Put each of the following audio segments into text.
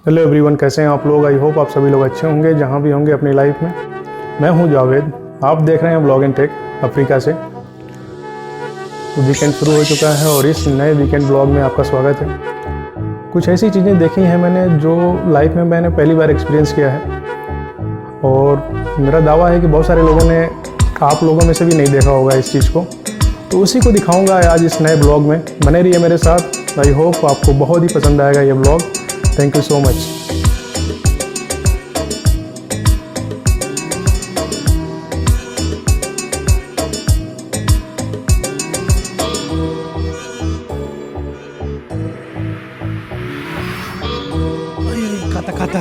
Hello everyone, कैसे हैं आप लोग। आई होप आप सभी लोग अच्छे होंगे जहां भी होंगे अपनी लाइफ में। मैं हूं जावेद, आप देख रहे हैं व्लॉग एंड टेक अफ्रीका से। तो वीकेंड शुरू हो चुका है और इस नए वीकेंड ब्लॉग में आपका स्वागत है। कुछ ऐसी चीज़ें देखी हैं मैंने जो लाइफ में मैंने पहली बार एक्सपीरियंस किया है और मेरा दावा है कि बहुत सारे लोगों ने, आप लोगों में से भी नहीं देखा होगा इस चीज़ को। तो उसी को दिखाऊंगा आज इस नए ब्लॉग में। बने रहिए मेरे साथ। आई होप आपको बहुत ही पसंद आएगा ये blog. Thank you so much. खाता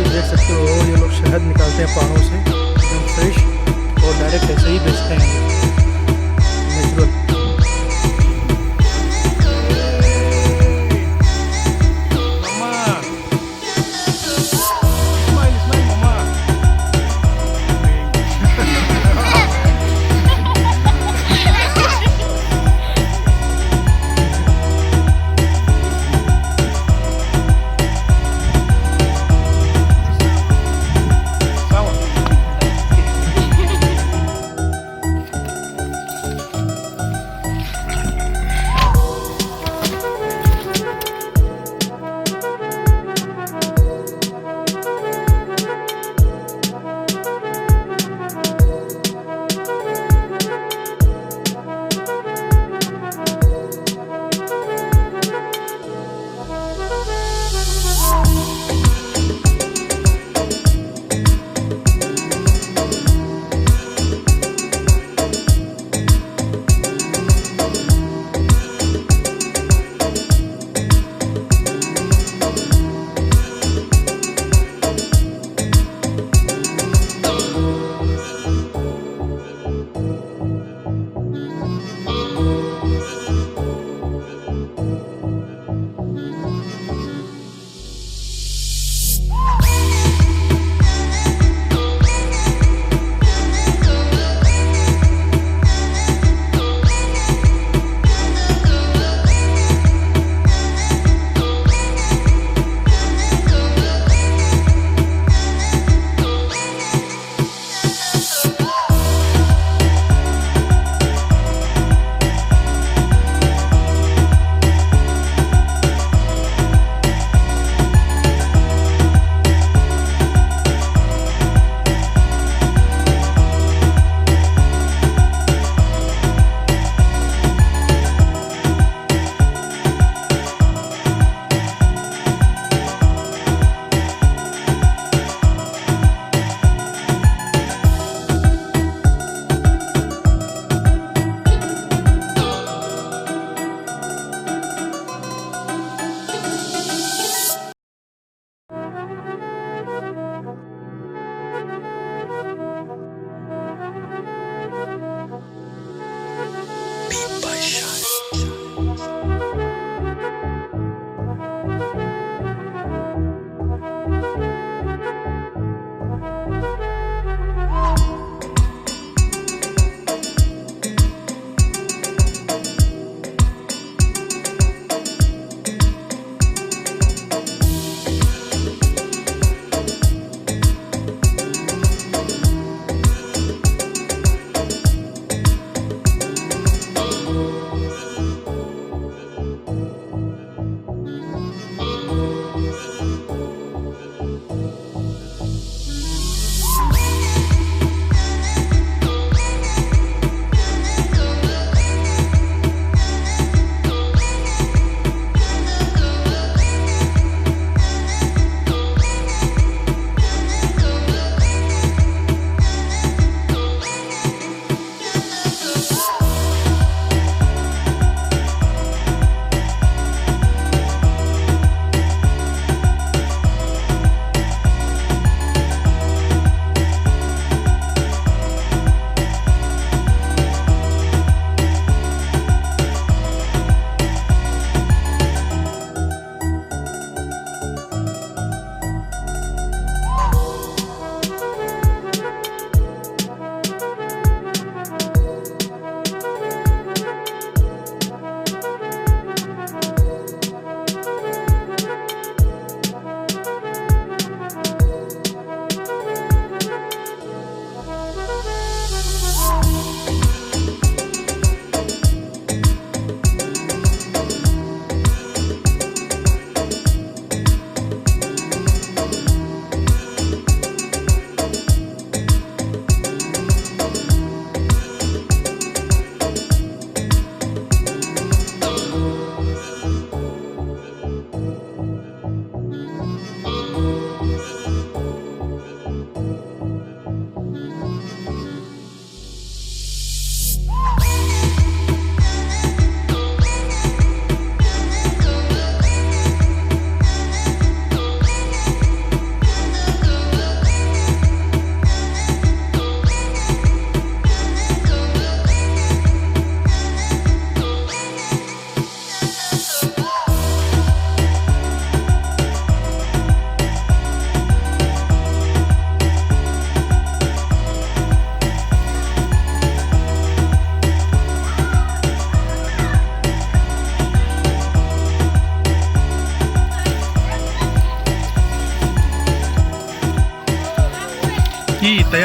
देख सकते हो, ये लोग शहद निकालते हैं पहाड़ों से एकदम फ्रेश और डायरेक्ट ऐसे ही बेचते हैं natural.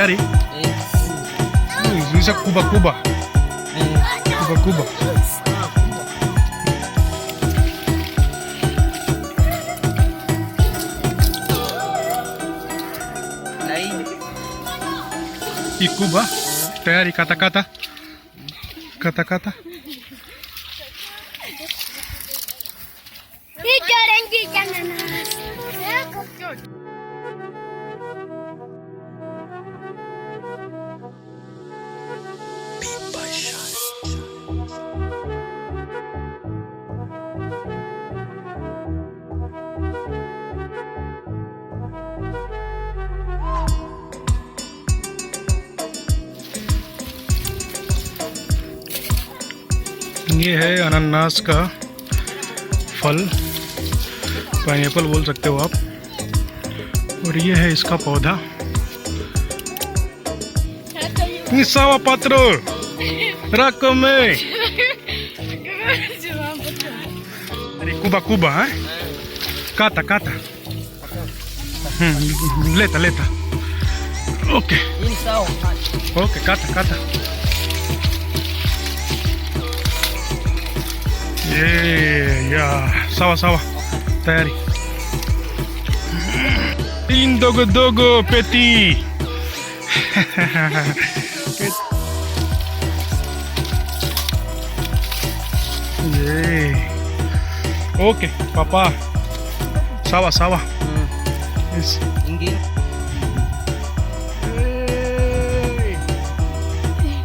tayari? Bisa kuba. Kuba. Kuba tayari, kata-kata. ये है अनानास का फल, पाइनएप्पल बोल सकते हो आप, और ये है इसका पौधा। निसावा पात्र रको में अरे कुबा है काता लेता ओके काता या sawa tayari. Dogo Petit. Okay, papa. Sawa. Yes. Hey.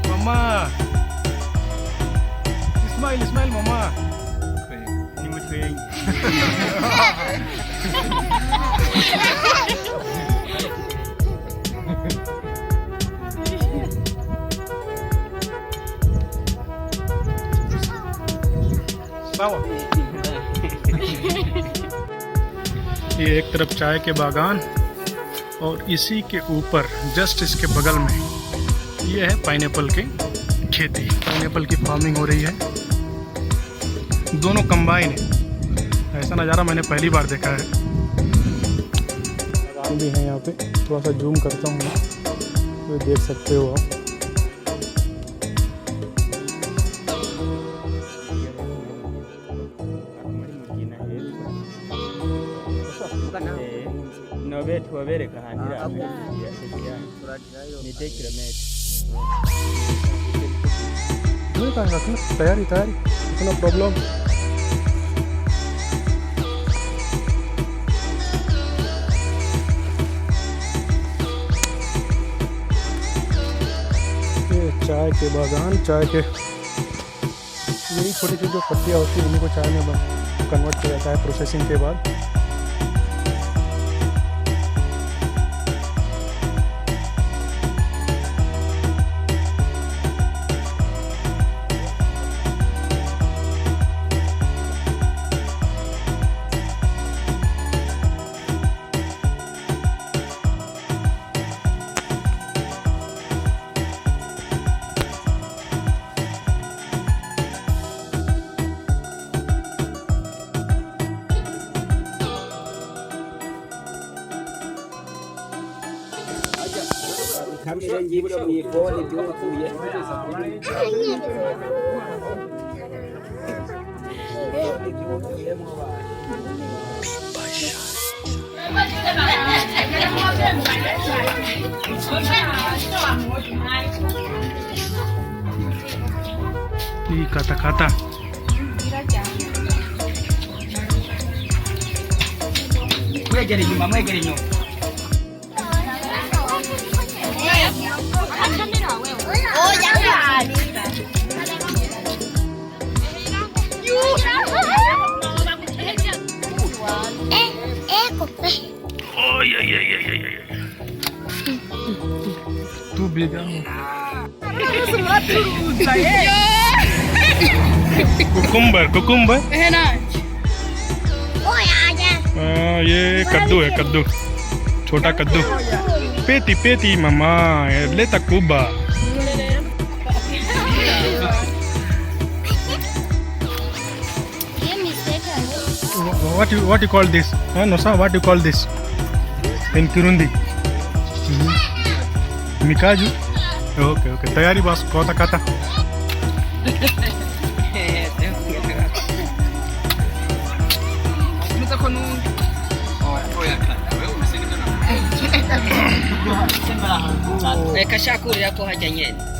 Mama. Smile, mama. ये एक तरफ चाय के बागान और इसी के ऊपर जस्ट इसके बगल में ये है पाइनएप्पल की खेती। पाइनएप्पल की फार्मिंग हो रही है, दोनों कंबाइन है। ऐसा नज़ारा मैंने पहली बार देखा है। बागान भी है यहाँ पे, थोड़ा सा जूम करता हूँ तो देख सकते हो आप। तैयारी इतना प्रॉब्लम। चाय के बागान, चाय के यही छोटी जो पत्तियाँ होती हैं उनको चाय में कन्वर्ट किया जाता है प्रोसेसिंग के बाद। Kata-kata. Oh yeah. Too big. Cucumber है ना। ये कद्दू है, छोटा कद्दू। पेती मामा लेता Quba. What you call this? No, sir, what you call this in Kirundi? Mikaju? Okay, okay. Tayari basi kwa kata. Kashakurira ko hajya nyene.